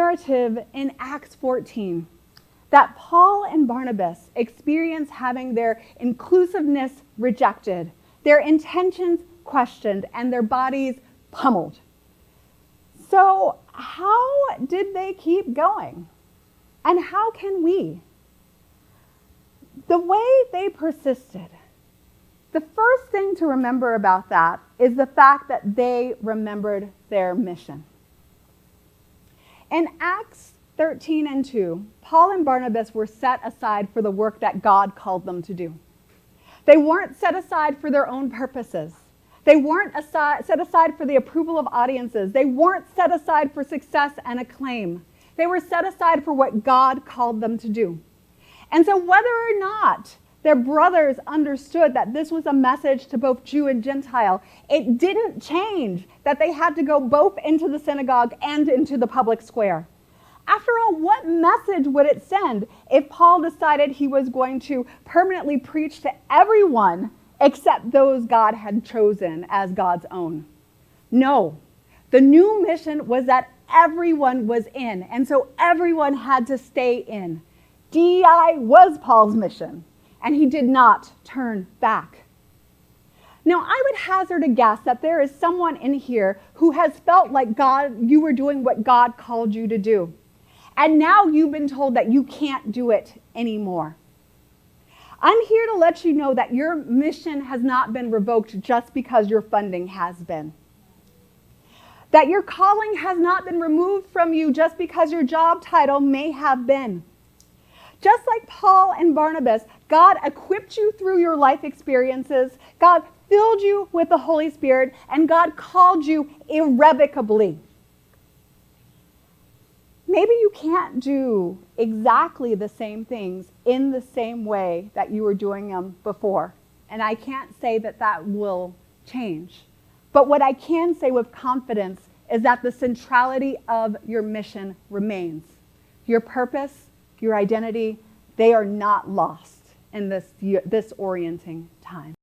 narrative in Acts 14 that Paul and Barnabas experience having their inclusiveness rejected, their intentions questioned, and their bodies pummeled. So how did they keep going? And how can we? The way they persisted, the first thing to remember about that is the fact that they remembered their mission. In Acts 13 and 2, Paul and Barnabas were set aside for the work that God called them to do. They weren't set aside for their own purposes. They weren't set aside for the approval of audiences. They weren't set aside for success and acclaim. They were set aside for what God called them to do. And so whether or not their brothers understood that this was a message to both Jew and Gentile, it didn't change that they had to go both into the synagogue and into the public square. After all, what message would it send if Paul decided he was going to permanently preach to everyone except those God had chosen as God's own? No. The new mission was that everyone was in, and so everyone had to stay in. DEI was Paul's mission, and he did not turn back. Now, I would hazard a guess that there is someone in here who has felt like you were doing what God called you to do. And now you've been told that you can't do it anymore. I'm here to let you know that your mission has not been revoked just because your funding has been. That your calling has not been removed from you just because your job title may have been. Just like Paul and Barnabas, God equipped you through your life experiences, God filled you with the Holy Spirit, and God called you irrevocably. Maybe you can't do exactly the same things in the same way that you were doing them before. And I can't say that that will change. But what I can say with confidence is that the centrality of your mission remains. Your purpose, your identity, they are not lost in this orienting time.